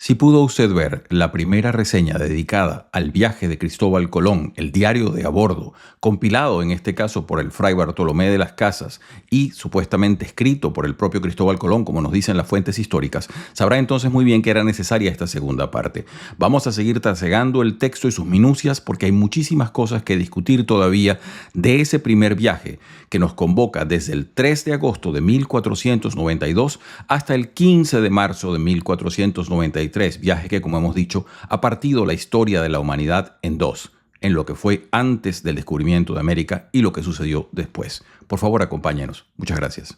Si pudo usted ver la primera reseña dedicada al viaje de Cristóbal Colón, el diario de a bordo, compilado en este caso por el fray Bartolomé de las Casas y supuestamente escrito por el propio Cristóbal Colón, como nos dicen las fuentes históricas, sabrá entonces muy bien que era necesaria esta segunda parte. Vamos a seguir trasegando el texto y sus minucias porque hay muchísimas cosas que discutir todavía de ese primer viaje que nos convoca desde el 3 de agosto de 1492 hasta el 15 de marzo de 1493, viaje que, como hemos dicho, ha partido la historia de la humanidad en dos, en lo que fue antes del descubrimiento de América y lo que sucedió después. Por favor, acompáñenos. Muchas gracias.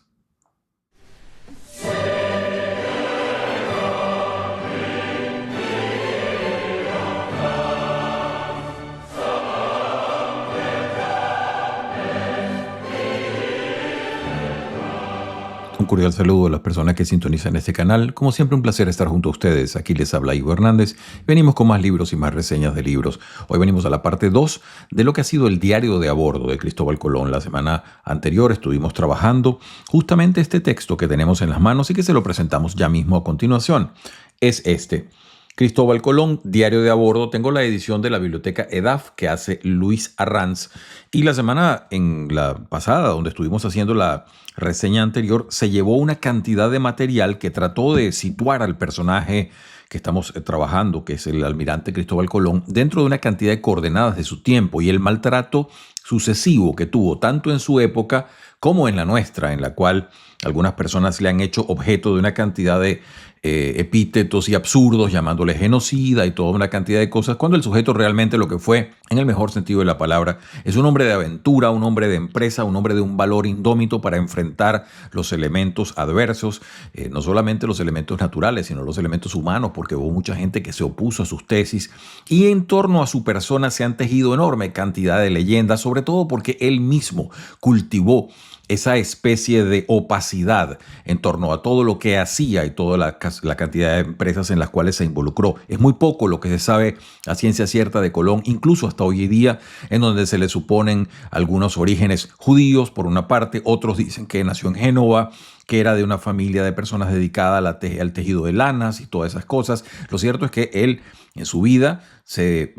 Un cordial saludo a las personas que sintonizan este canal. Como siempre, un placer estar junto a ustedes. Aquí les habla Ivo Hernández. Venimos con más libros y más reseñas de libros. Hoy venimos a la parte 2 de lo que ha sido el diario de a bordo de Cristóbal Colón. La semana anterior estuvimos trabajando justamente este texto que tenemos en las manos y que se lo presentamos ya mismo a continuación. Es este. Cristóbal Colón, diario de a bordo. Tengo la edición de la biblioteca EDAF que hace Luis Arranz. Y la semana en la pasada, donde estuvimos haciendo la reseña anterior, se llevó una cantidad de material que trató de situar al personaje que estamos trabajando, que es el almirante Cristóbal Colón, dentro de una cantidad de coordenadas de su tiempo y el maltrato sucesivo que tuvo tanto en su época como en la nuestra, en la cual algunas personas le han hecho objeto de una cantidad de epítetos y absurdos, llamándole genocida y toda una cantidad de cosas, cuando el sujeto realmente lo que fue, en el mejor sentido de la palabra, es un hombre de aventura, un hombre de empresa, un hombre de un valor indómito para enfrentar los elementos adversos, no solamente los elementos naturales, sino los elementos humanos, porque hubo mucha gente que se opuso a sus tesis, y en torno a su persona se han tejido enorme cantidad de leyendas, sobre todo porque él mismo cultivó esa especie de opacidad en torno a todo lo que hacía y toda la cantidad de empresas en las cuales se involucró. Es muy poco lo que se sabe a ciencia cierta de Colón, incluso hasta hoy día, en donde se le suponen algunos orígenes judíos, por una parte, otros dicen que nació en Génova, que era de una familia de personas dedicada al tejido de lanas y todas esas cosas. Lo cierto es que él en su vida se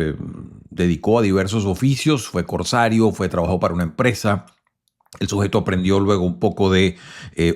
dedicó a diversos oficios, fue corsario, trabajó para una empresa. El sujeto aprendió luego un poco de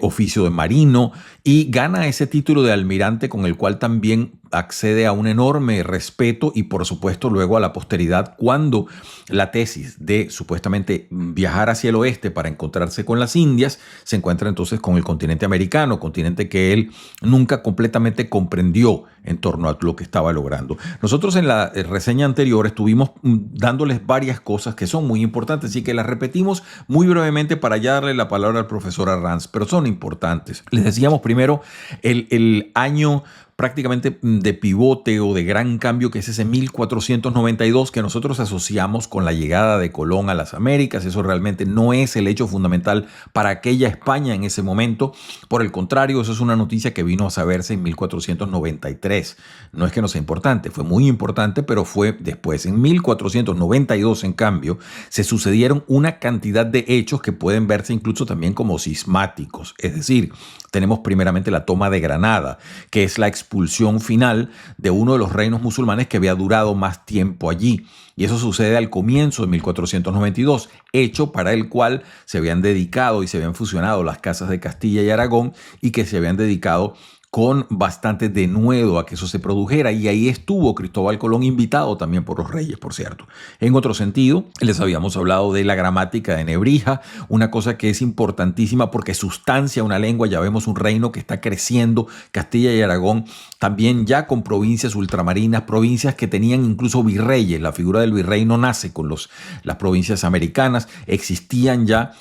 oficio de marino y gana ese título de almirante con el cual también accede a un enorme respeto y por supuesto luego a la posteridad cuando la tesis de supuestamente viajar hacia el oeste para encontrarse con las Indias se encuentra entonces con el continente americano, continente que él nunca completamente comprendió en torno a lo que estaba logrando. Nosotros en la reseña anterior estuvimos dándoles varias cosas que son muy importantes y que las repetimos muy brevemente para ya darle la palabra al profesor Arranz, pero son importantes. Les decíamos primero el año prácticamente de pivote o de gran cambio, que es ese 1492 que nosotros asociamos con la llegada de Colón a las Américas. Eso realmente no es el hecho fundamental para aquella España en ese momento. Por el contrario, eso es una noticia que vino a saberse en 1493. No es que no sea importante, fue muy importante, pero fue después. En 1492, en cambio, se sucedieron una cantidad de hechos que pueden verse incluso también como cismáticos. Es decir, tenemos primeramente la toma de Granada, que es la expulsión final de uno de los reinos musulmanes que había durado más tiempo allí. Y eso sucede al comienzo de 1492, hecho para el cual se habían dedicado y se habían fusionado las casas de Castilla y Aragón y que se habían dedicado con bastante denuedo a que eso se produjera, y ahí estuvo Cristóbal Colón invitado también por los reyes, por cierto. En otro sentido, les habíamos hablado de la gramática de Nebrija, una cosa que es importantísima porque sustancia una lengua. Ya vemos un reino que está creciendo, Castilla y Aragón, también ya con provincias ultramarinas, provincias que tenían incluso virreyes. La figura del virrey no nace con las provincias americanas, existían ya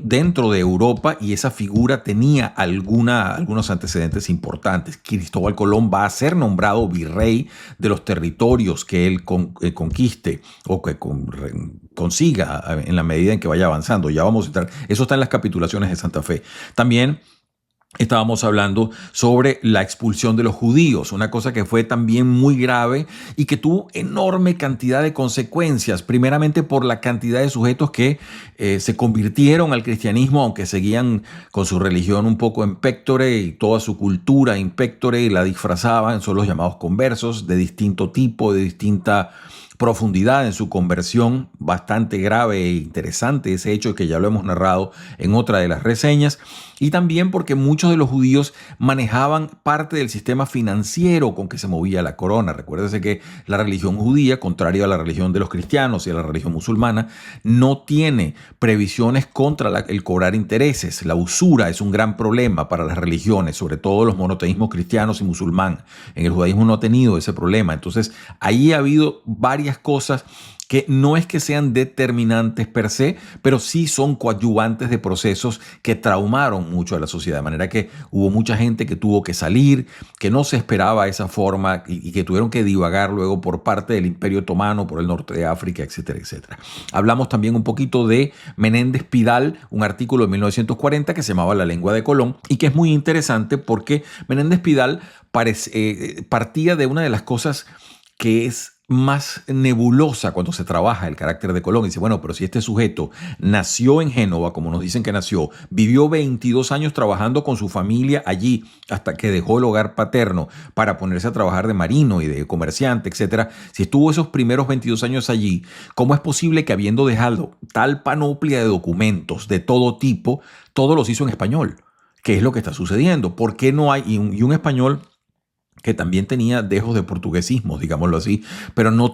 dentro de Europa y esa figura tenía algunos antecedentes importantes. Cristóbal Colón va a ser nombrado virrey de los territorios que él conquiste o que consiga en la medida en que vaya avanzando. Ya vamos a entrar. Eso está en las capitulaciones de Santa Fe. También estábamos hablando sobre la expulsión de los judíos, una cosa que fue también muy grave y que tuvo enorme cantidad de consecuencias, primeramente por la cantidad de sujetos que se convirtieron al cristianismo, aunque seguían con su religión un poco en pectore y toda su cultura en pectore y la disfrazaban, son los llamados conversos de distinto tipo, de distinta profundidad en su conversión, bastante grave e interesante ese hecho que ya lo hemos narrado en otra de las reseñas, y también porque muchos de los judíos manejaban parte del sistema financiero con que se movía la corona. Recuérdese que la religión judía, contrario a la religión de los cristianos y a la religión musulmana, no tiene previsiones contra el cobrar intereses. La usura es un gran problema para las religiones, sobre todo los monoteísmos cristianos y musulmán. En el judaísmo no ha tenido ese problema. Entonces, ahí ha habido varias cosas que no es que sean determinantes per se, pero sí son coadyuvantes de procesos que traumaron mucho a la sociedad. De manera que hubo mucha gente que tuvo que salir, que no se esperaba esa forma y que tuvieron que divagar luego por parte del Imperio Otomano, por el norte de África, etcétera, etcétera. Hablamos también un poquito de Menéndez Pidal, un artículo de 1940 que se llamaba La lengua de Colón y que es muy interesante porque Menéndez Pidal partía de una de las cosas que es más nebulosa cuando se trabaja el carácter de Colón. Dice, bueno, pero si este sujeto nació en Génova, como nos dicen que nació, vivió 22 años trabajando con su familia allí hasta que dejó el hogar paterno para ponerse a trabajar de marino y de comerciante, etcétera. Si estuvo esos primeros 22 años allí, ¿cómo es posible que habiendo dejado tal panoplia de documentos de todo tipo, todo los hizo en español? ¿Qué es lo que está sucediendo? ¿Por qué no hay y un español que también tenía dejos de portuguesismo, digámoslo así, pero no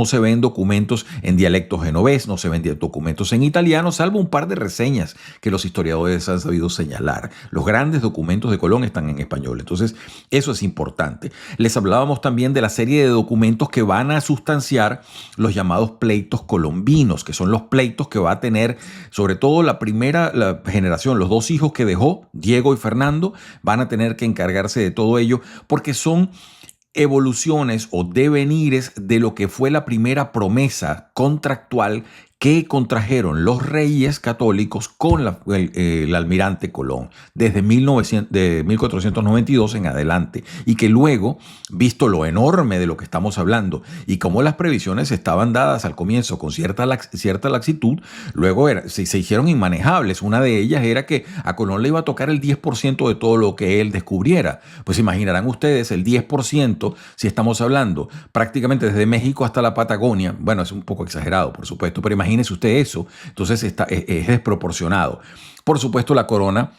se ven documentos en dialecto genovés, no se ven documentos en italiano, salvo un par de reseñas que los historiadores han sabido señalar. Los grandes documentos de Colón están en español, entonces eso es importante. Les hablábamos también de la serie de documentos que van a sustanciar los llamados pleitos colombinos, que son los pleitos que va a tener sobre todo la generación, los dos hijos que dejó, Diego y Fernando, van a tener que encargarse de todo ello, porque son evoluciones o devenires de lo que fue la primera promesa contractual que contrajeron los reyes católicos con el almirante Colón desde 1492 en adelante, y que luego, visto lo enorme de lo que estamos hablando y cómo las previsiones estaban dadas al comienzo con cierta laxitud, luego se hicieron inmanejables. Una de ellas era que a Colón le iba a tocar el 10% de todo lo que él descubriera. Pues imaginarán ustedes el 10%, si estamos hablando prácticamente desde México hasta la Patagonia. Bueno, es un poco exagerado, por supuesto, pero imagínese usted eso. Entonces es desproporcionado. Por supuesto, la corona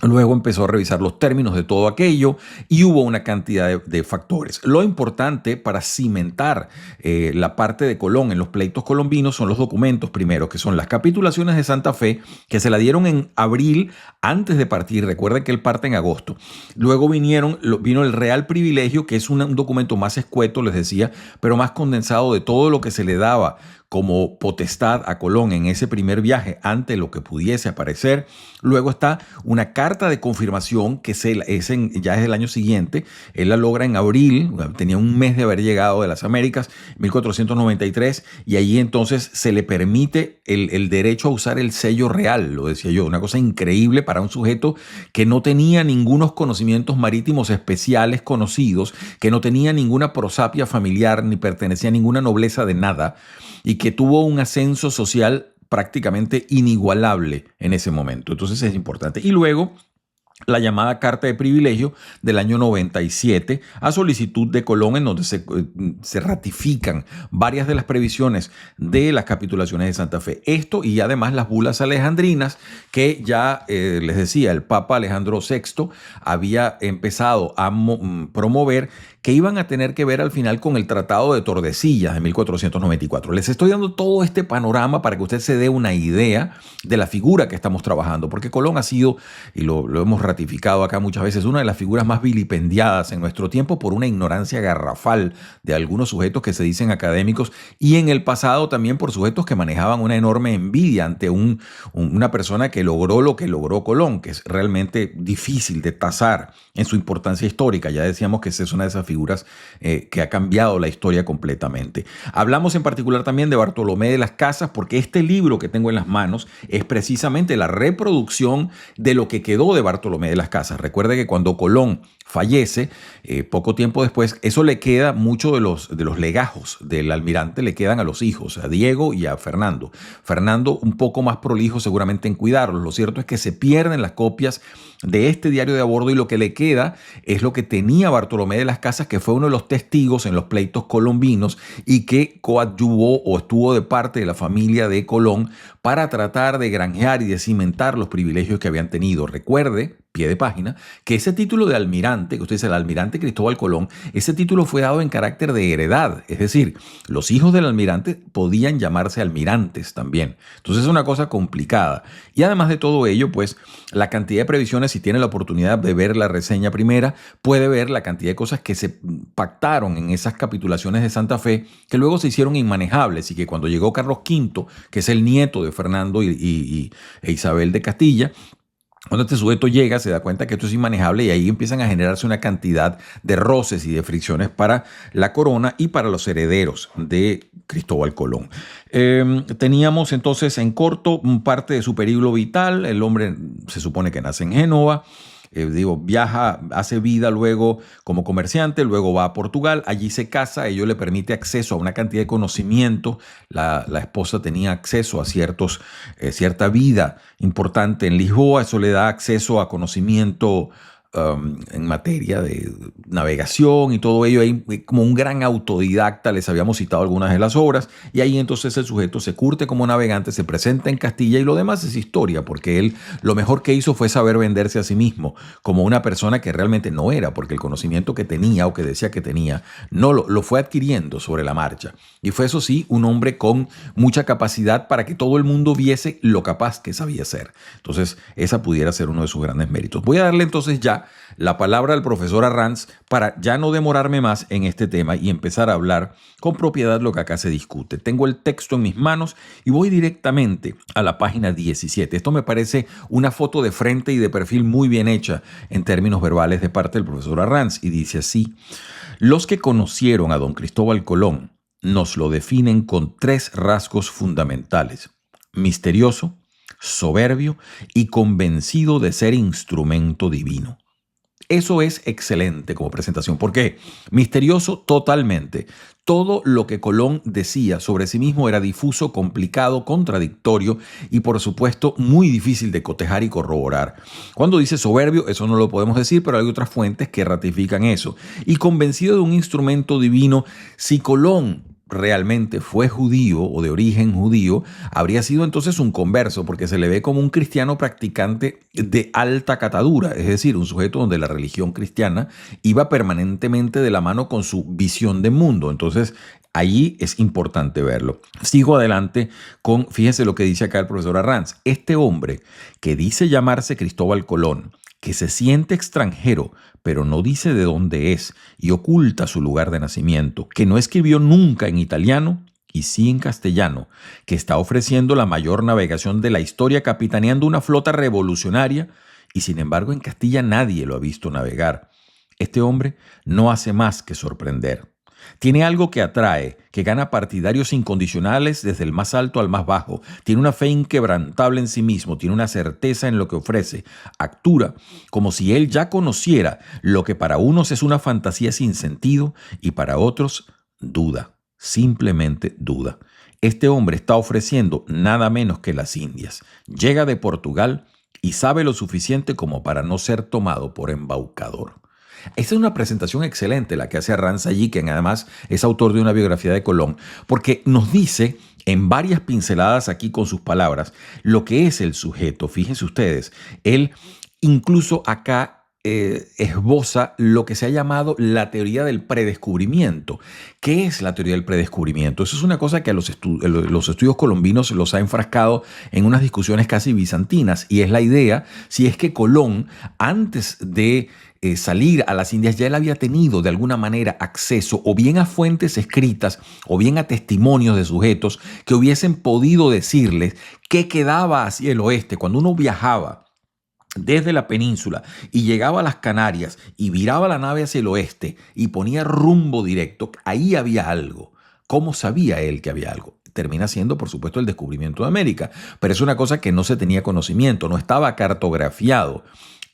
luego empezó a revisar los términos de todo aquello y hubo una cantidad de factores. Lo importante para cimentar la parte de Colón en los pleitos colombinos son los documentos primero, que son las capitulaciones de Santa Fe, que se la dieron en abril antes de partir. Recuerden que él parte en agosto. Luego vino el Real Privilegio, que es un documento más escueto, les decía, pero más condensado de todo lo que se le daba como potestad a Colón en ese primer viaje ante lo que pudiese aparecer. Luego está una carta de confirmación que ya es del año siguiente. Él la logra en abril, tenía un mes de haber llegado de las Américas, 1493, y allí entonces se le permite el derecho a usar el sello real, lo decía yo, una cosa increíble para un sujeto que no tenía ningunos conocimientos marítimos especiales conocidos, que no tenía ninguna prosapia familiar, ni pertenecía a ninguna nobleza de nada, y que tuvo un ascenso social prácticamente inigualable en ese momento. Entonces es importante. Y luego la llamada Carta de Privilegio del año 97 a solicitud de Colón, en donde se ratifican varias de las previsiones de las capitulaciones de Santa Fe. Esto y además las bulas alejandrinas que ya les decía, el Papa Alejandro VI había empezado a promover, que iban a tener que ver al final con el Tratado de Tordesillas de 1494. Les estoy dando todo este panorama para que usted se dé una idea de la figura que estamos trabajando, porque Colón ha sido, y lo hemos ratificado acá muchas veces, una de las figuras más vilipendiadas en nuestro tiempo por una ignorancia garrafal de algunos sujetos que se dicen académicos, y en el pasado también por sujetos que manejaban una enorme envidia ante una persona que logró lo que logró Colón, que es realmente difícil de tasar en su importancia histórica. Ya decíamos que esa es una de esas figuras que ha cambiado la historia completamente. Hablamos en particular también de Bartolomé de las Casas, porque este libro que tengo en las manos es precisamente la reproducción de lo que quedó de Bartolomé Bartolomé de las Casas. Recuerde que cuando Colón fallece, poco tiempo después, eso le queda, mucho de los legajos del almirante le quedan a los hijos, a Diego y a Fernando. Fernando un poco más prolijo seguramente en cuidarlos. Lo cierto es que se pierden las copias de este diario de a bordo y lo que le queda es lo que tenía Bartolomé de las Casas, que fue uno de los testigos en los pleitos colombinos y que coadyuvó o estuvo de parte de la familia de Colón para tratar de granjear y de cimentar los privilegios que habían tenido. Recuerde, pie de página, que ese título de almirante, que usted dice el almirante Cristóbal Colón, ese título fue dado en carácter de heredad, es decir, los hijos del almirante podían llamarse almirantes también. Entonces es una cosa complicada. Y además de todo ello, pues la cantidad de previsiones, si tiene la oportunidad de ver la reseña primera, puede ver la cantidad de cosas que se pactaron en esas capitulaciones de Santa Fe, que luego se hicieron inmanejables y que cuando llegó Carlos V, que es el nieto de Fernando e Isabel de Castilla, cuando este sujeto llega, se da cuenta que esto es inmanejable y ahí empiezan a generarse una cantidad de roces y de fricciones para la corona y para los herederos de Cristóbal Colón. Teníamos entonces en corto parte de su periplo vital. El hombre se supone que nace en Génova. Viaja, hace vida luego como comerciante, luego va a Portugal, allí se casa, ello le permite acceso a una cantidad de conocimiento. La esposa tenía acceso a cierta vida importante en Lisboa, eso le da acceso a conocimiento en materia de navegación y todo ello. Hay como un gran autodidacta, les habíamos citado algunas de las obras, y ahí entonces el sujeto se curte como navegante, se presenta en Castilla y lo demás es historia, porque él lo mejor que hizo fue saber venderse a sí mismo como una persona que realmente no era, porque el conocimiento que tenía o que decía que tenía no lo fue adquiriendo sobre la marcha, y fue, eso sí, un hombre con mucha capacidad para que todo el mundo viese lo capaz que sabía ser. Entonces esa pudiera ser uno de sus grandes méritos. Voy a darle entonces ya la palabra al profesor Arranz para ya no demorarme más en este tema y empezar a hablar con propiedad lo que acá se discute. Tengo el texto en mis manos y voy directamente a la página 17. Esto me parece una foto de frente y de perfil muy bien hecha en términos verbales de parte del profesor Arranz, y dice así: los que conocieron a don Cristóbal Colón nos lo definen con 3 rasgos fundamentales: misterioso, soberbio y convencido de ser instrumento divino. Eso es excelente como presentación. ¿Por qué? Misterioso totalmente. Todo lo que Colón decía sobre sí mismo era difuso, complicado, contradictorio y, por supuesto, muy difícil de cotejar y corroborar. Cuando dice soberbio, eso no lo podemos decir, pero hay otras fuentes que ratifican eso. Y convencido de un instrumento divino, si Colón realmente fue judío o de origen judío, habría sido entonces un converso, porque se le ve como un cristiano practicante de alta catadura, es decir, un sujeto donde la religión cristiana iba permanentemente de la mano con su visión de mundo. Entonces allí es importante verlo. Sigo adelante fíjese lo que dice acá el profesor Arranz: este hombre que dice llamarse Cristóbal Colón, que se siente extranjero, pero no dice de dónde es y oculta su lugar de nacimiento, que no escribió nunca en italiano y sí en castellano, que está ofreciendo la mayor navegación de la historia capitaneando una flota revolucionaria y sin embargo en Castilla nadie lo ha visto navegar. Este hombre no hace más que sorprender. Tiene algo que atrae, que gana partidarios incondicionales desde el más alto al más bajo. Tiene una fe inquebrantable en sí mismo, tiene una certeza en lo que ofrece. Actúa como si él ya conociera lo que para unos es una fantasía sin sentido y para otros duda, simplemente duda. Este hombre está ofreciendo nada menos que las Indias. Llega de Portugal y sabe lo suficiente como para no ser tomado por embaucador. Esta es una presentación excelente la que hace Arranz allí, que además es autor de una biografía de Colón, porque nos dice en varias pinceladas aquí con sus palabras lo que es el sujeto. Fíjense ustedes, él incluso acá esboza lo que se ha llamado la teoría del predescubrimiento. ¿Qué es la teoría del predescubrimiento? Eso es una cosa que a los estudios colombinos los ha enfrascado en unas discusiones casi bizantinas, y es la idea si es que Colón, antes de salir a las Indias, ya él había tenido de alguna manera acceso o bien a fuentes escritas o bien a testimonios de sujetos que hubiesen podido decirles qué quedaba hacia el oeste. Cuando uno viajaba desde la península y llegaba a las Canarias y viraba la nave hacia el oeste y ponía rumbo directo, ahí había algo. ¿Cómo sabía él que había algo? Termina siendo, por supuesto, el descubrimiento de América, pero es una cosa que no se tenía conocimiento, no estaba cartografiado.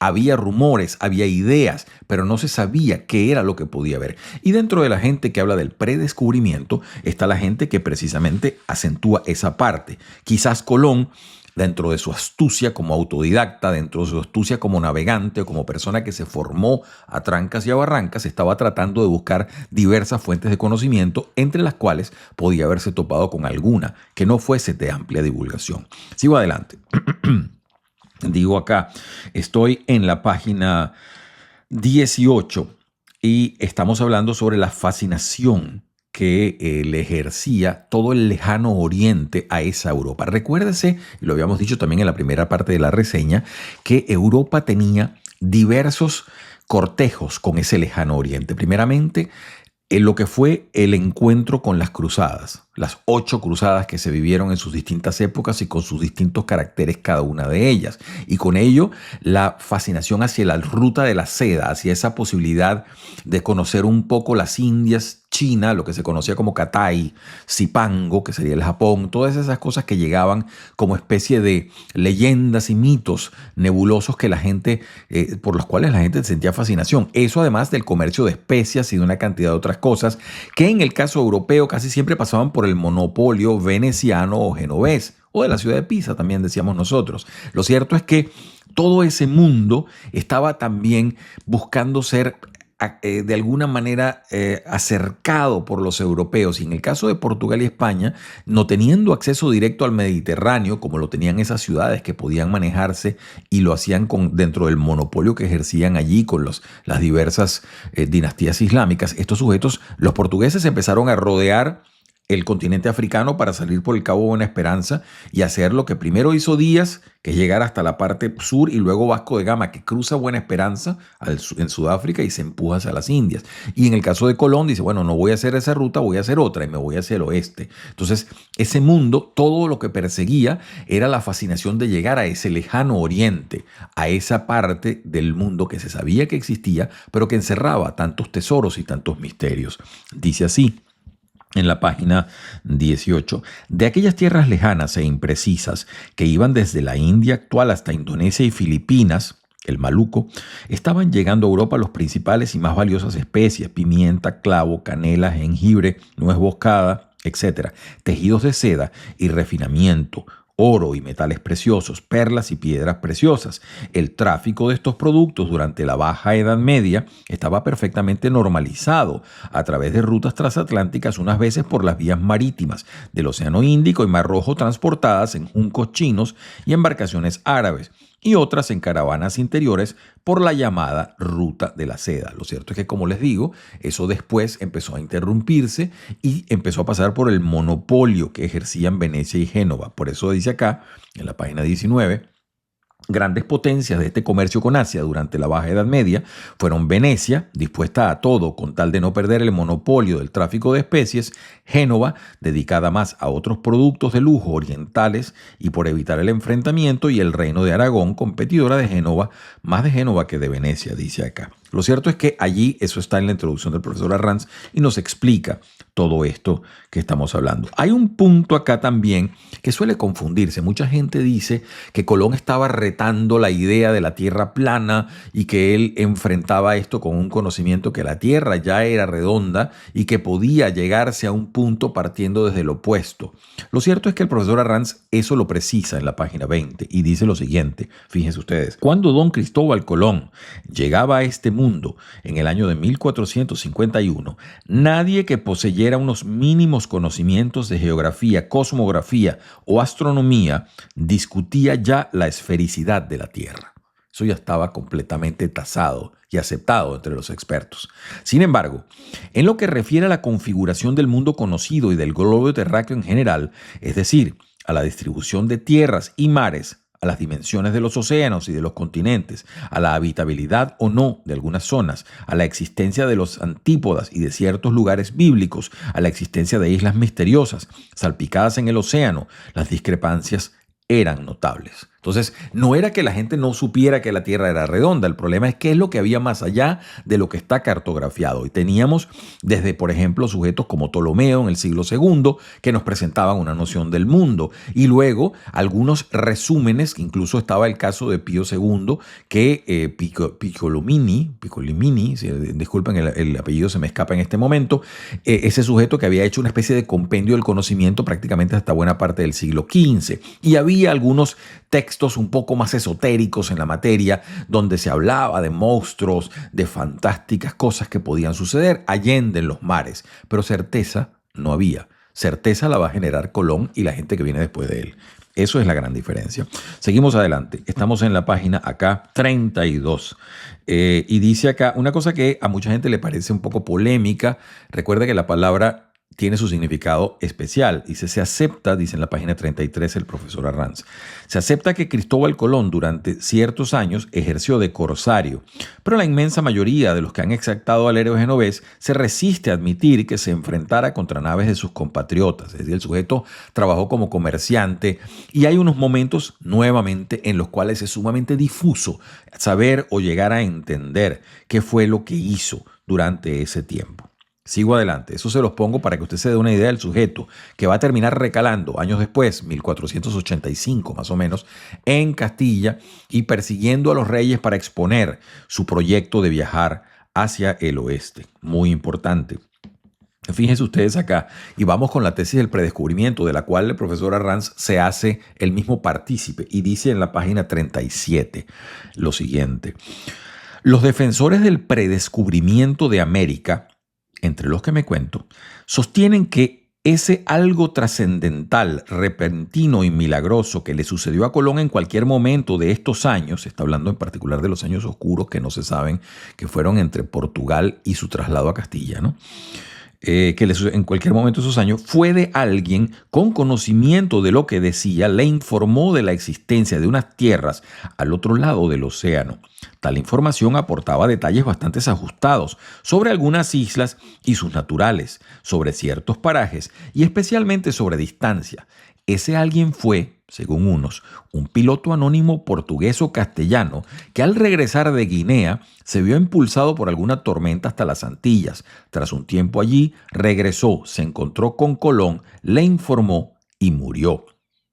Había rumores, había ideas, pero no se sabía qué era lo que podía haber. Y dentro de la gente que habla del predescubrimiento está la gente que precisamente acentúa esa parte. Quizás Colón, dentro de su astucia como autodidacta, dentro de su astucia como navegante o como persona que se formó a trancas y a barrancas, estaba tratando de buscar diversas fuentes de conocimiento, entre las cuales podía haberse topado con alguna que no fuese de amplia divulgación. Sigo adelante. Digo acá, estoy en la página 18 y estamos hablando sobre la fascinación que le ejercía todo el lejano oriente a esa Europa. Recuérdese, y lo habíamos dicho también en la primera parte de la reseña, que Europa tenía diversos cortejos con ese lejano oriente. Primeramente, en lo que fue el encuentro con las cruzadas, las 8 cruzadas que se vivieron en sus distintas épocas y con sus distintos caracteres cada una de ellas. Y con ello la fascinación hacia la ruta de la seda, hacia esa posibilidad de conocer un poco las Indias, China, lo que se conocía como Catay, Zipango, que sería el Japón, todas esas cosas que llegaban como especie de leyendas y mitos nebulosos que la gente, por los cuales la gente sentía fascinación. Eso además del comercio de especias y de una cantidad de otras cosas que en el caso europeo casi siempre pasaban por el monopolio veneciano o genovés, o de la ciudad de Pisa también decíamos nosotros. Lo cierto es que todo ese mundo estaba también buscando ser de alguna manera acercado por los europeos, y en el caso de Portugal y España, no teniendo acceso directo al Mediterráneo como lo tenían esas ciudades que podían manejarse y lo hacían dentro del monopolio que ejercían allí con las diversas dinastías islámicas, estos sujetos, los portugueses empezaron a rodear el continente africano para salir por el Cabo Buena Esperanza y hacer lo que primero hizo Díaz, que es llegar hasta la parte sur, y luego Vasco de Gama, que cruza Buena Esperanza en Sudáfrica y se empuja hacia las Indias. Y en el caso de Colón dice, bueno, no voy a hacer esa ruta, voy a hacer otra y me voy hacia el oeste. Entonces, ese mundo, todo lo que perseguía era la fascinación de llegar a ese lejano oriente, a esa parte del mundo que se sabía que existía, pero que encerraba tantos tesoros y tantos misterios. Dice así en la página 18, de aquellas tierras lejanas e imprecisas que iban desde la India actual hasta Indonesia y Filipinas, el Maluco, estaban llegando a Europa los principales y más valiosas especies: pimienta, clavo, canela, jengibre, nuez moscada, etc., tejidos de seda y refinamiento, oro y metales preciosos, perlas y piedras preciosas. El tráfico de estos productos durante la Baja Edad Media estaba perfectamente normalizado a través de rutas transatlánticas, unas veces por las vías marítimas del Océano Índico y Mar Rojo, transportadas en juncos chinos y embarcaciones árabes, y otras en caravanas interiores por la llamada Ruta de la Seda. Lo cierto es que, como les digo, eso después empezó a interrumpirse y empezó a pasar por el monopolio que ejercían Venecia y Génova. Por eso dice acá, en la página 19, grandes potencias de este comercio con Asia durante la Baja Edad Media fueron Venecia, dispuesta a todo con tal de no perder el monopolio del tráfico de especies; Génova, dedicada más a otros productos de lujo orientales y por evitar el enfrentamiento; y el Reino de Aragón, competidora de Génova, más de Génova que de Venecia, dice acá. Lo cierto es que allí, eso está en la introducción del profesor Arranz, y nos explica todo esto que estamos hablando. Hay un punto acá también que suele confundirse. Mucha gente dice que Colón estaba retando la idea de la tierra plana y que él enfrentaba esto con un conocimiento que la tierra ya era redonda y que podía llegarse a un punto partiendo desde el opuesto. Lo cierto es que el profesor Arranz eso lo precisa en la página 20 y dice lo siguiente, fíjense ustedes: cuando don Cristóbal Colón llegaba a este mundo en el año de 1451, nadie que poseyera unos mínimos conocimientos de geografía, cosmografía o astronomía discutía ya la esfericidad de la Tierra. Eso ya estaba completamente tasado y aceptado entre los expertos. Sin embargo, en lo que refiere a la configuración del mundo conocido y del globo terráqueo en general, es decir, a la distribución de tierras y mares, a las dimensiones de los océanos y de los continentes, a la habitabilidad o no de algunas zonas, a la existencia de los antípodas y de ciertos lugares bíblicos, a la existencia de islas misteriosas salpicadas en el océano, las discrepancias eran notables. Entonces, no era que la gente no supiera que la Tierra era redonda, el problema es qué es lo que había más allá de lo que está cartografiado. Y teníamos desde, por ejemplo, sujetos como Ptolomeo en el siglo II, que nos presentaban una noción del mundo. Y luego algunos resúmenes, incluso estaba el caso de Pío II, que Piccolomini, disculpen, el apellido se me escapa en este momento, ese sujeto que había hecho una especie de compendio del conocimiento prácticamente hasta buena parte del siglo XV. Y había algunos textos un poco más esotéricos en la materia, donde se hablaba de monstruos, de fantásticas cosas que podían suceder allende en los mares, pero certeza no había. Certeza la va a generar Colón y la gente que viene después de él. Eso es la gran diferencia. Seguimos adelante. Estamos en la página acá 32. Y dice acá una cosa que a mucha gente le parece un poco polémica. Recuerda que la palabra tiene su significado especial. Dice, se acepta, dice en la página 33 el profesor Arranz, se acepta que Cristóbal Colón durante ciertos años ejerció de corsario, pero la inmensa mayoría de los que han exaltado al héroe genovés se resiste a admitir que se enfrentara contra naves de sus compatriotas. Es decir, el sujeto trabajó como comerciante y hay unos momentos nuevamente en los cuales es sumamente difuso saber o llegar a entender qué fue lo que hizo durante ese tiempo. Sigo adelante, eso se los pongo para que usted se dé una idea del sujeto que va a terminar recalando años después, 1485 más o menos, en Castilla y persiguiendo a los reyes para exponer su proyecto de viajar hacia el oeste. Muy importante. Fíjense ustedes acá y vamos con la tesis del predescubrimiento de la cual el profesor Arranz se hace el mismo partícipe y dice en la página 37 lo siguiente. Los defensores del predescubrimiento de América, entre los que me cuento, sostienen que ese algo trascendental, repentino y milagroso que le sucedió a Colón en cualquier momento de estos años, se está hablando en particular de los años oscuros que no se saben, que fueron entre Portugal y su traslado a Castilla, ¿no? Que en cualquier momento de esos años, fue de alguien con conocimiento de lo que decía, le informó de la existencia de unas tierras al otro lado del océano. Tal información aportaba detalles bastante ajustados sobre algunas islas y sus naturales, sobre ciertos parajes y especialmente sobre distancia. Ese alguien fue, según unos, un piloto anónimo portugués o castellano que al regresar de Guinea se vio impulsado por alguna tormenta hasta las Antillas. Tras un tiempo allí, regresó, se encontró con Colón, le informó y murió.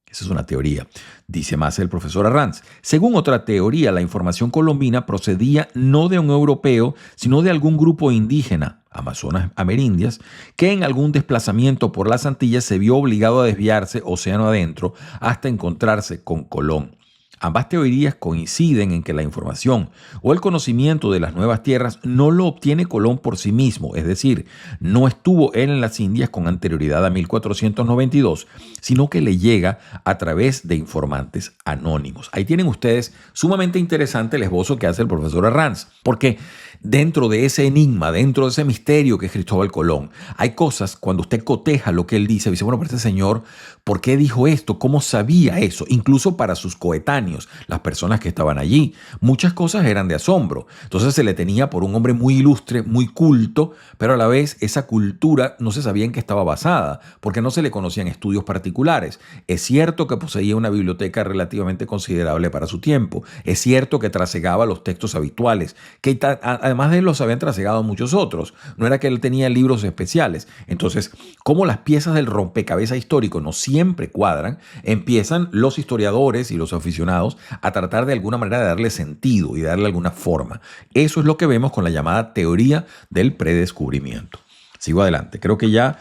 Esa es una teoría. Dice más el profesor Arranz. Según otra teoría, la información colombina procedía no de un europeo, sino de algún grupo indígena, amazonas amerindias, que en algún desplazamiento por las Antillas se vio obligado a desviarse océano adentro hasta encontrarse con Colón. Ambas teorías coinciden en que la información o el conocimiento de las nuevas tierras no lo obtiene Colón por sí mismo, es decir, no estuvo él en las Indias con anterioridad a 1492, sino que le llega a través de informantes anónimos. Ahí tienen ustedes sumamente interesante el esbozo que hace el profesor Arranz, porque dentro de ese enigma, dentro de ese misterio que es Cristóbal Colón, hay cosas, cuando usted coteja lo que él dice bueno, pero este señor, ¿por qué dijo esto? ¿Cómo sabía eso? Incluso para sus coetáneos, las personas que estaban allí. Muchas cosas eran de asombro. Entonces se le tenía por un hombre muy ilustre, muy culto, pero a la vez esa cultura no se sabía en qué estaba basada, porque no se le conocían estudios particulares. Es cierto que poseía una biblioteca relativamente considerable para su tiempo. Es cierto que trasegaba los textos habituales, que además de él los habían trasegado muchos otros. No era que él tenía libros especiales. Entonces, como las piezas del rompecabezas histórico no siempre cuadran, empiezan los historiadores y los aficionados a tratar de alguna manera de darle sentido y darle alguna forma. Eso es lo que vemos con la llamada teoría del predescubrimiento. Sigo adelante. Creo que ya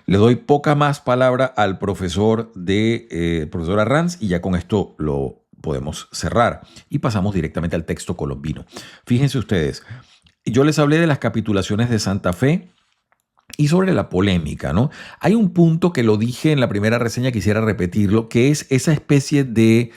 le doy poca más palabra al profesor profesor Arranz y ya con esto lo podemos cerrar y pasamos directamente al texto colombino. Fíjense ustedes, yo les hablé de las capitulaciones de Santa Fe y sobre la polémica, ¿no? Hay un punto que lo dije en la primera reseña, quisiera repetirlo, que es esa especie de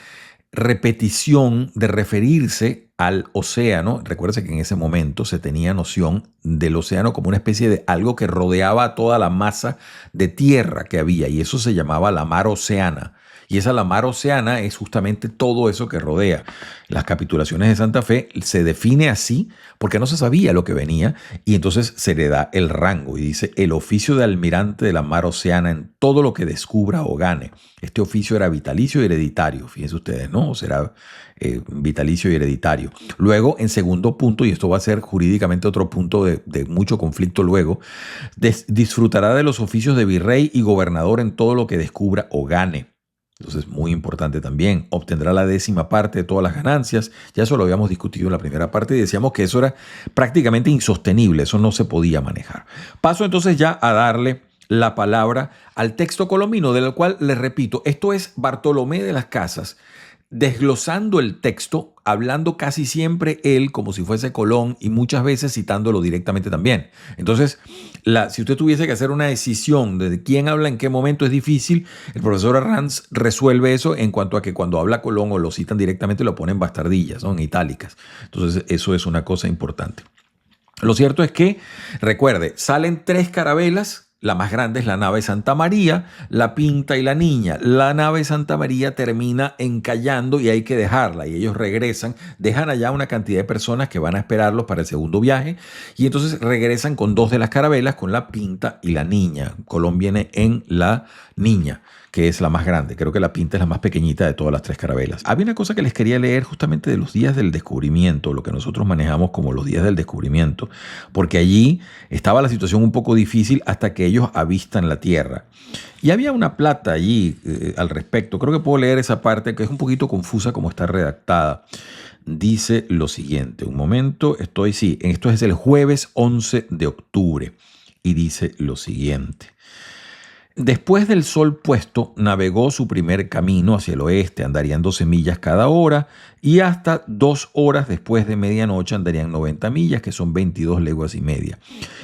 repetición de referirse al océano. Recuérdese que en ese momento se tenía noción del océano como una especie de algo que rodeaba toda la masa de tierra que había y eso se llamaba la mar oceana. Y esa la mar Oceana es justamente todo eso que rodea. Las capitulaciones de Santa Fe se define así porque no se sabía lo que venía y entonces se le da el rango y dice el oficio de almirante de la mar Oceana en todo lo que descubra o gane. Este oficio era vitalicio y hereditario, fíjense ustedes, ¿no? O será vitalicio y hereditario. Luego, en segundo punto, y esto va a ser jurídicamente otro punto de mucho conflicto luego, disfrutará de los oficios de virrey y gobernador en todo lo que descubra o gane. Entonces, muy importante también, obtendrá la 10ª parte de todas las ganancias. Ya eso lo habíamos discutido en la primera parte y decíamos que eso era prácticamente insostenible, eso no se podía manejar. Paso entonces ya a darle la palabra al texto colombino, del cual les repito, esto es Bartolomé de las Casas, desglosando el texto, hablando casi siempre él como si fuese Colón y muchas veces citándolo directamente también. Entonces, si usted tuviese que hacer una decisión de quién habla en qué momento es difícil, el profesor Arranz resuelve eso en cuanto a que cuando habla Colón o lo citan directamente lo ponen bastardillas, ¿no? En itálicas. Entonces, eso es una cosa importante. Lo cierto es que, recuerde, salen 3 carabelas. La más grande es la nave Santa María, la Pinta y la Niña. La nave Santa María termina encallando y hay que dejarla. Y ellos regresan, dejan allá una cantidad de personas que van a esperarlos para el segundo viaje. Y entonces regresan con 2 de las carabelas, con la Pinta y la Niña. Colón viene en la Niña, que es la más grande. Creo que la Pinta es la más pequeñita de todas las 3 carabelas. Había una cosa que les quería leer justamente de los días del descubrimiento, lo que nosotros manejamos como los días del descubrimiento, porque allí estaba la situación un poco difícil hasta que ellos avistan la Tierra. Y había una plata allí al respecto. Creo que puedo leer esa parte que es un poquito confusa como está redactada. Dice lo siguiente, un momento, esto es el jueves 11 de octubre y dice lo siguiente. Después del sol puesto, navegó su primer camino hacia el oeste, andarían 12 millas cada hora y hasta 2 horas después de medianoche andarían 90 millas, que son 22 leguas y media.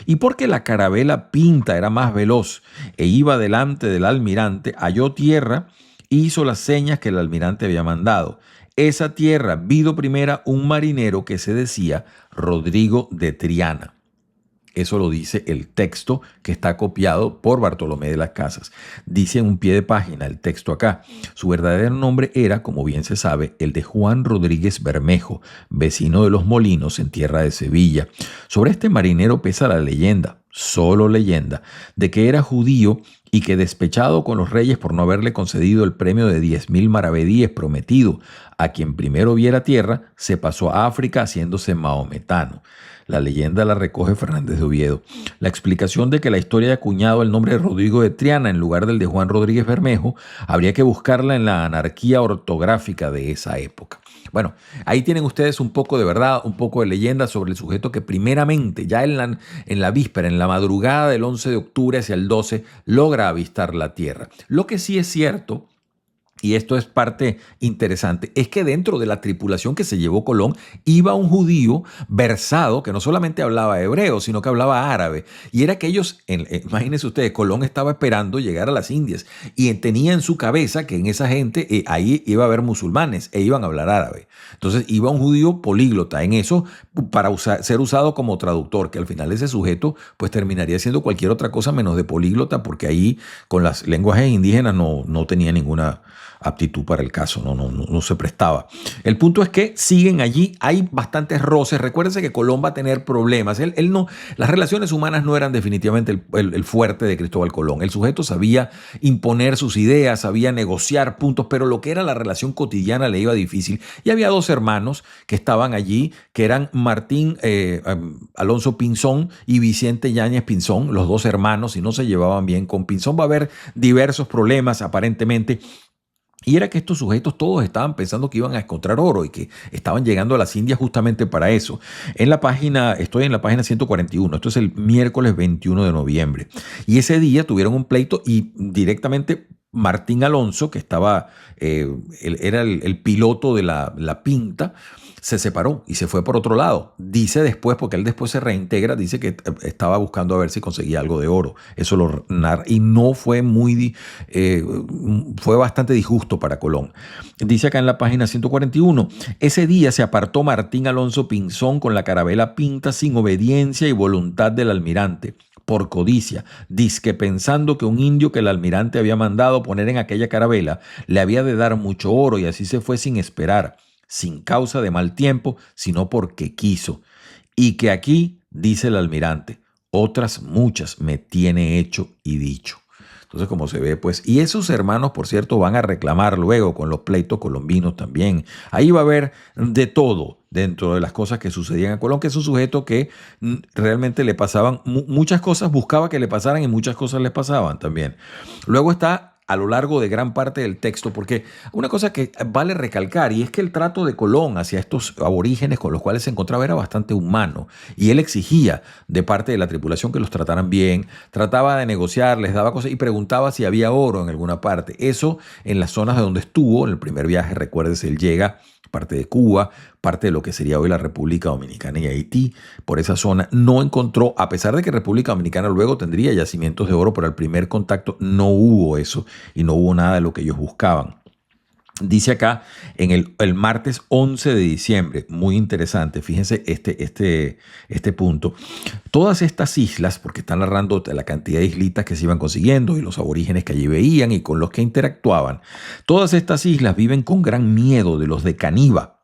Y porque la carabela Pinta era más veloz e iba delante del almirante, halló tierra e hizo las señas que el almirante había mandado. Esa tierra vido primera un marinero que se decía Rodrigo de Triana. Eso lo dice el texto que está copiado por Bartolomé de las Casas. Dice en un pie de página el texto acá. Su verdadero nombre era, como bien se sabe, el de Juan Rodríguez Bermejo, vecino de Los Molinos en tierra de Sevilla. Sobre este marinero pesa la leyenda, solo leyenda, de que era judío y que despechado con los reyes por no haberle concedido el premio de 10.000 maravedíes prometido a quien primero viera tierra, se pasó a África haciéndose maometano. La leyenda la recoge Fernández de Oviedo. La explicación de que la historia haya acuñado el nombre de Rodrigo de Triana en lugar del de Juan Rodríguez Bermejo habría que buscarla en la anarquía ortográfica de esa época. Bueno, ahí tienen ustedes un poco de verdad, un poco de leyenda sobre el sujeto que primeramente, ya en la víspera, en la madrugada del 11 de octubre hacia el 12, logra avistar la tierra. Lo que sí es cierto, y esto es parte interesante, es que dentro de la tripulación que se llevó Colón iba un judío versado que no solamente hablaba hebreo, sino que hablaba árabe. Y era que ellos, imagínense ustedes, Colón estaba esperando llegar a las Indias y tenía en su cabeza que en esa gente ahí iba a haber musulmanes e iban a hablar árabe. Entonces iba un judío políglota en eso para ser usado como traductor, que al final ese sujeto pues terminaría siendo cualquier otra cosa menos de políglota, porque ahí con las lenguajes indígenas no tenía ninguna aptitud para el caso, no se prestaba. El punto es que siguen allí, hay bastantes roces. Recuérdense que Colón va a tener problemas. Las relaciones humanas no eran definitivamente el fuerte de Cristóbal Colón. El sujeto sabía imponer sus ideas, sabía negociar puntos, pero lo que era la relación cotidiana le iba difícil. Y había 2 hermanos que estaban allí, que eran Martín Alonso Pinzón y Vicente Yáñez Pinzón, los 2 hermanos, y no se llevaban bien. Con Pinzón va a haber diversos problemas aparentemente. Y era que estos sujetos todos estaban pensando que iban a encontrar oro y que estaban llegando a las Indias justamente para eso. Estoy en la página 141, esto es el miércoles 21 de noviembre. Y ese día tuvieron un pleito y directamente Martín Alonso, que era el piloto de la Pinta, se separó y se fue por otro lado. Dice después, porque él después se reintegra, dice que estaba buscando a ver si conseguía algo de oro. Eso lo narra y no fue fue bastante disgusto para Colón. Dice acá en la página 141, ese día se apartó Martín Alonso Pinzón con la carabela Pinta sin obediencia y voluntad del almirante. por codicia, dizque pensando que un indio que el almirante había mandado poner en aquella carabela le había de dar mucho oro, y así se fue sin esperar, sin causa de mal tiempo, sino porque quiso. Y que aquí, dice el almirante, otras muchas me tiene hecho y dicho. Entonces, como se ve, pues, y esos hermanos, por cierto, van a reclamar luego con los pleitos colombinos también. Ahí va a haber de todo dentro de las cosas que sucedían a Colón, que es un sujeto que realmente le pasaban muchas cosas, buscaba que le pasaran y muchas cosas les pasaban también. Luego está a lo largo de gran parte del texto, porque una cosa que vale recalcar, y es que el trato de Colón hacia estos aborígenes con los cuales se encontraba era bastante humano, y él exigía de parte de la tripulación que los trataran bien, trataba de negociar, les daba cosas y preguntaba si había oro en alguna parte. Eso en las zonas de donde estuvo, en el primer viaje, recuérdese, él llega parte de Cuba, parte de lo que sería hoy la República Dominicana y Haití. Por esa zona no encontró, a pesar de que República Dominicana luego tendría yacimientos de oro, pero al primer contacto no hubo eso y no hubo nada de lo que ellos buscaban. Dice acá en el martes 11 de diciembre, muy interesante, fíjense este punto. Todas estas islas, porque están narrando la cantidad de islitas que se iban consiguiendo y los aborígenes que allí veían y con los que interactuaban, todas estas islas viven con gran miedo de los de Caniva.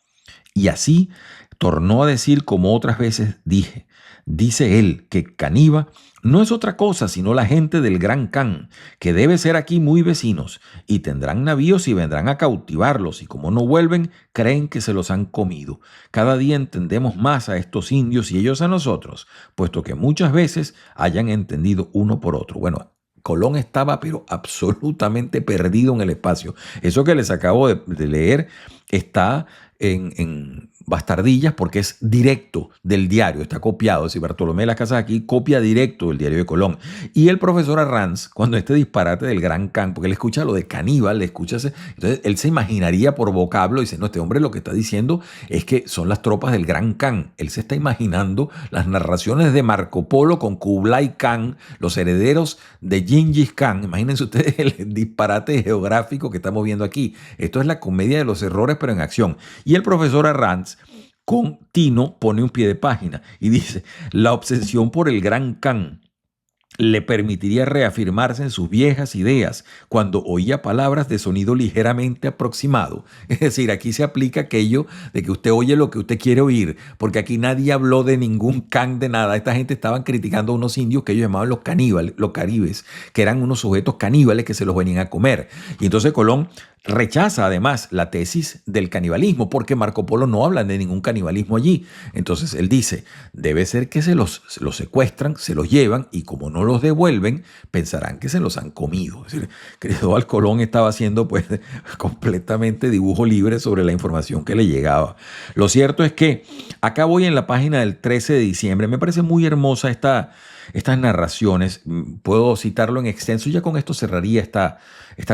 Y así tornó a decir como otras veces dije. Dice él que Caniva no es otra cosa sino la gente del Gran Can, que debe ser aquí muy vecinos, y tendrán navíos y vendrán a cautivarlos, y como no vuelven, creen que se los han comido. Cada día entendemos más a estos indios y ellos a nosotros, puesto que muchas veces hayan entendido uno por otro. Bueno, Colón estaba pero absolutamente perdido en el espacio. Eso que les acabo de leer está en bastardillas porque es directo del diario, está copiado. Es decir, Bartolomé de las Casas aquí copia directo del diario de Colón. Y el profesor Arranz, cuando este disparate del Gran Can, porque él escucha lo de caníbal, le escucha entonces él se imaginaría por vocablo y dice, no, este hombre lo que está diciendo es que son las tropas del Gran Can. Él se está imaginando las narraciones de Marco Polo con Kublai Khan, los herederos de Gengis Khan. Imagínense ustedes el disparate geográfico que estamos viendo aquí. Esto es la comedia de los errores, pero en acción. Y el profesor Arranz con Tino pone un pie de página y dice, la obsesión por el Gran Khan le permitiría reafirmarse en sus viejas ideas cuando oía palabras de sonido ligeramente aproximado. Es decir, aquí se aplica aquello de que usted oye lo que usted quiere oír, porque aquí nadie habló de ningún can de nada. Esta gente estaban criticando a unos indios que ellos llamaban los caníbales, los caribes, que eran unos sujetos caníbales que se los venían a comer. Y entonces Colón rechaza además la tesis del canibalismo, porque Marco Polo no habla de ningún canibalismo allí. Entonces él dice, debe ser que se los secuestran, se los llevan y como no los devuelven, pensarán que se los han comido. Es decir, Cristóbal Colón estaba haciendo pues completamente dibujo libre sobre la información que le llegaba. Lo cierto es que acá voy en la página del 13 de diciembre, me parece muy hermosa estas narraciones, puedo citarlo en extenso y ya con esto cerraría esta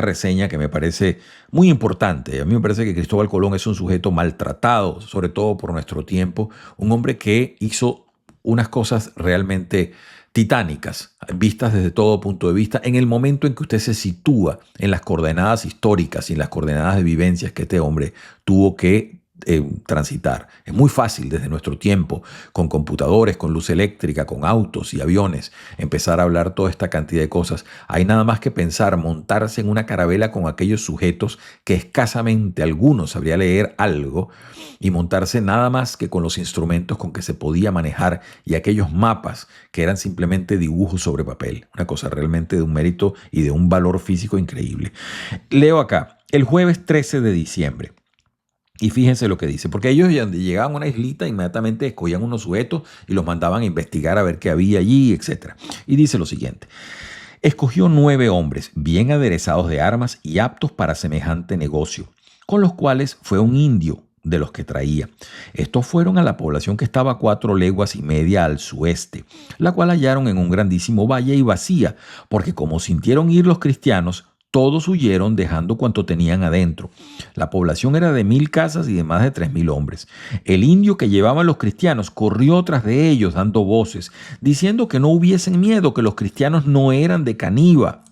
reseña que me parece muy importante. A mí me parece que Cristóbal Colón es un sujeto maltratado, sobre todo por nuestro tiempo, un hombre que hizo unas cosas realmente titánicas, vistas desde todo punto de vista, en el momento en que usted se sitúa en las coordenadas históricas y en las coordenadas de vivencias que este hombre tuvo que transitar. Es muy fácil desde nuestro tiempo, con computadores, con luz eléctrica, con autos y aviones, empezar a hablar toda esta cantidad de cosas. Hay nada más que pensar, montarse en una carabela con aquellos sujetos que escasamente algunos sabría leer algo y montarse nada más que con los instrumentos con que se podía manejar y aquellos mapas que eran simplemente dibujos sobre papel. Una cosa realmente de un mérito y de un valor físico increíble. Leo acá, el jueves 13 de diciembre. Y fíjense lo que dice, porque ellos llegaban a una islita, inmediatamente escogían unos sujetos y los mandaban a investigar a ver qué había allí, etc. Y dice lo siguiente, escogió 9 hombres bien aderezados de armas y aptos para semejante negocio, con los cuales fue un indio de los que traía. Estos fueron a la población que estaba a 4 leguas y media al sueste, la cual hallaron en un grandísimo valle y vacía, porque como sintieron ir los cristianos, todos huyeron dejando cuanto tenían adentro. La población era de 1000 casas y de más de 3000 hombres. El indio que llevaban los cristianos corrió tras de ellos dando voces, diciendo que no hubiesen miedo, que los cristianos no eran de Caniva,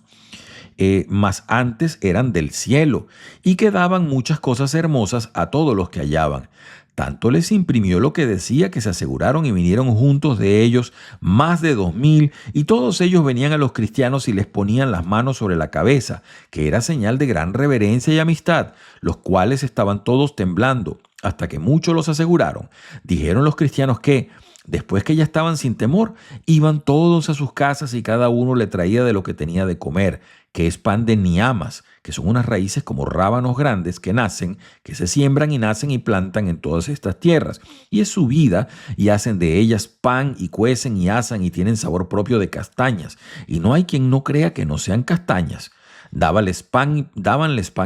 mas antes eran del cielo, y que daban muchas cosas hermosas a todos los que hallaban. Tanto les imprimió lo que decía que se aseguraron y vinieron juntos de ellos más de 2000, y todos ellos venían a los cristianos y les ponían las manos sobre la cabeza, que era señal de gran reverencia y amistad, los cuales estaban todos temblando, hasta que muchos los aseguraron. Dijeron los cristianos que, después que ya estaban sin temor, iban todos a sus casas y cada uno le traía de lo que tenía de comer, que es pan de niamas, que son unas raíces como rábanos grandes que nacen, que se siembran y nacen y plantan en todas estas tierras. Y es su vida, y hacen de ellas pan y cuecen y asan y tienen sabor propio de castañas. Y no hay quien no crea que no sean castañas. Dábanles pan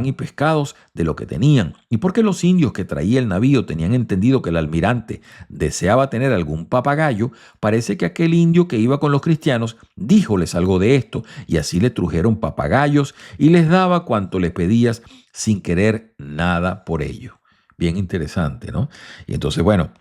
y pescados de lo que tenían. Y porque los indios que traía el navío tenían entendido que el almirante deseaba tener algún papagayo, parece que aquel indio que iba con los cristianos díjoles algo de esto, y así le trujeron papagayos y les daba cuanto les pedías sin querer nada por ello. Bien interesante, ¿no? Y entonces, bueno,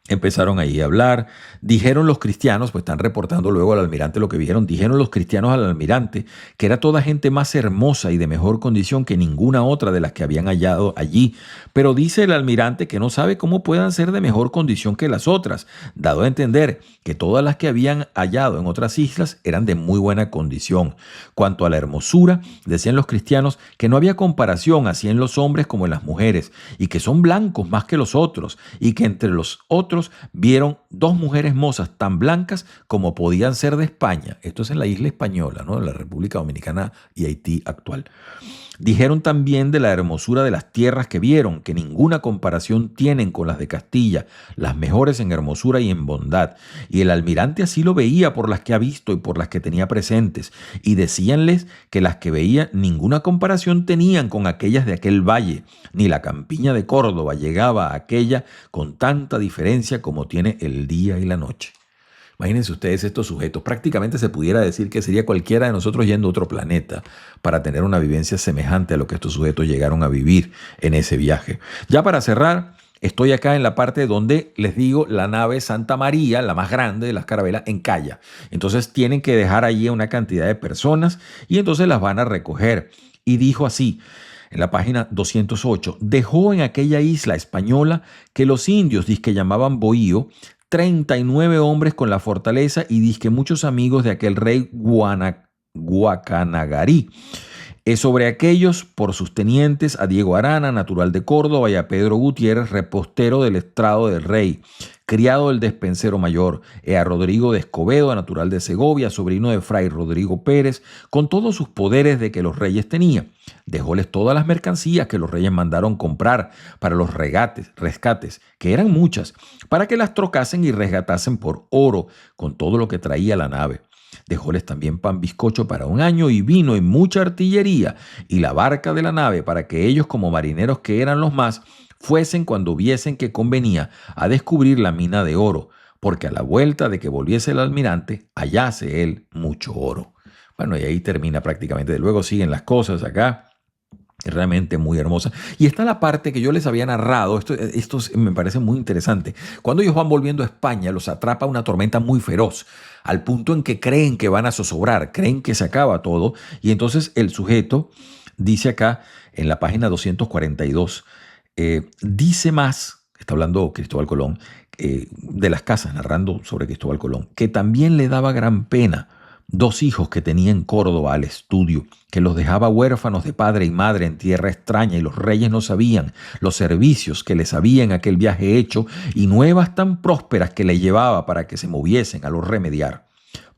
empezaron ahí a hablar. Dijeron los cristianos, pues están reportando luego al almirante lo que dijeron. Dijeron los cristianos al almirante que era toda gente más hermosa y de mejor condición que ninguna otra de las que habían hallado allí. Pero dice el almirante que no sabe cómo puedan ser de mejor condición que las otras, dado a entender que todas las que habían hallado en otras islas eran de muy buena condición. Cuanto a la hermosura, decían los cristianos que no había comparación así en los hombres como en las mujeres, y que son blancos más que los otros, y que entre los otros vieron dos mujeres mozas tan blancas como podían ser de España. Esto es en la isla española, ¿no? En la República Dominicana y Haití actual. Dijeron también de la hermosura de las tierras que vieron, que ninguna comparación tienen con las de Castilla, las mejores en hermosura y en bondad. Y el almirante así lo veía por las que ha visto y por las que tenía presentes. Y decíanles que las que veía ninguna comparación tenían con aquellas de aquel valle, ni la campiña de Córdoba llegaba a aquella con tanta diferencia como tiene el día y la noche. Imagínense ustedes estos sujetos. Prácticamente se pudiera decir que sería cualquiera de nosotros yendo a otro planeta para tener una vivencia semejante a lo que estos sujetos llegaron a vivir en ese viaje. Ya para cerrar, estoy acá en la parte donde les digo la nave Santa María, la más grande de las carabelas, encalla. Entonces tienen que dejar allí a una cantidad de personas y entonces las van a recoger. Y dijo así, en la página 208, dejó en aquella isla española que los indios dizque llamaban Bohío, 39 hombres con la fortaleza y dizque muchos amigos de aquel rey Guacanagarí. Sobre aquellos, por sus tenientes, a Diego Arana, natural de Córdoba, y a Pedro Gutiérrez, repostero del estrado del rey, criado del despensero mayor, a Rodrigo de Escobedo, natural de Segovia, sobrino de Fray Rodrigo Pérez, con todos sus poderes de que los reyes tenían. Dejóles todas las mercancías que los reyes mandaron comprar para los rescates, que eran muchas, para que las trocasen y resgatasen por oro, con todo lo que traía la nave. Dejóles también pan bizcocho para 1 año y vino y mucha artillería y la barca de la nave para que ellos, como marineros que eran los más, fuesen cuando viesen que convenía a descubrir la mina de oro, porque a la vuelta de que volviese el almirante hallase él mucho oro. Bueno, y ahí termina prácticamente. Luego siguen las cosas acá. Realmente muy hermosa. Y está la parte que yo les había narrado, esto me parece muy interesante. Cuando ellos van volviendo a España, los atrapa una tormenta muy feroz, al punto en que creen que van a zozobrar, creen que se acaba todo, y entonces el sujeto dice acá en la página 242, dice más, está hablando Cristóbal Colón, de las casas, narrando sobre Cristóbal Colón, que también le daba gran pena 2 hijos que tenía en Córdoba al estudio, que los dejaba huérfanos de padre y madre en tierra extraña, y los reyes no sabían los servicios que les había en aquel viaje hecho y nuevas tan prósperas que le llevaba para que se moviesen a los remediar.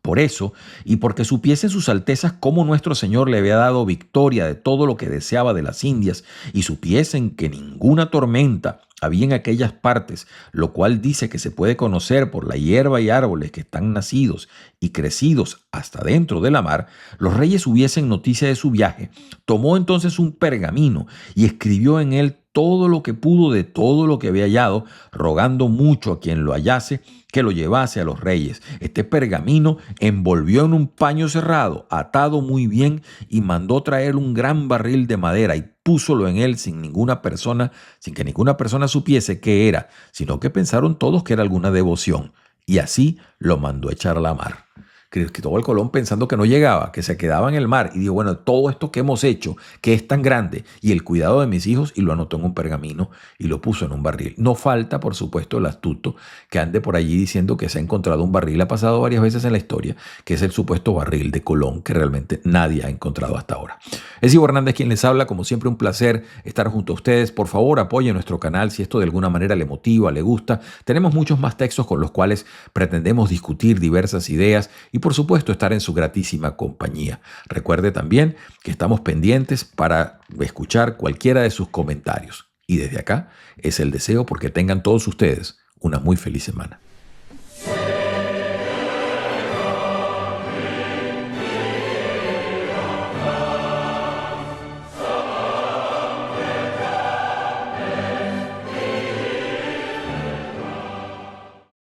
Por eso, y porque supiesen sus altezas cómo nuestro Señor le había dado victoria de todo lo que deseaba de las Indias, y supiesen que ninguna tormenta había en aquellas partes, lo cual dice que se puede conocer por la hierba y árboles que están nacidos y crecidos hasta dentro de la mar, los reyes hubiesen noticia de su viaje. Tomó entonces un pergamino y escribió en él todo lo que pudo de todo lo que había hallado, rogando mucho a quien lo hallase que lo llevase a los reyes. Este pergamino envolvió en un paño cerrado, atado muy bien, y mandó traer un gran barril de madera y púsolo en él sin que ninguna persona supiese qué era, sino que pensaron todos que era alguna devoción, y así lo mandó echar a la mar. Cristóbal Colón pensando que no llegaba, que se quedaba en el mar y dijo, bueno, todo esto que hemos hecho, que es tan grande, y el cuidado de mis hijos, y lo anotó en un pergamino y lo puso en un barril. No falta, por supuesto, el astuto que ande por allí diciendo que se ha encontrado un barril, ha pasado varias veces en la historia, que es el supuesto barril de Colón, que realmente nadie ha encontrado hasta ahora. Es Ivo Hernández quien les habla, como siempre un placer estar junto a ustedes. Por favor, apoyen nuestro canal si esto de alguna manera le motiva, le gusta. Tenemos muchos más textos con los cuales pretendemos discutir diversas ideas y por supuesto estar en su gratísima compañía. Recuerde también que estamos pendientes para escuchar cualquiera de sus comentarios. Y desde acá es el deseo porque tengan todos ustedes una muy feliz semana.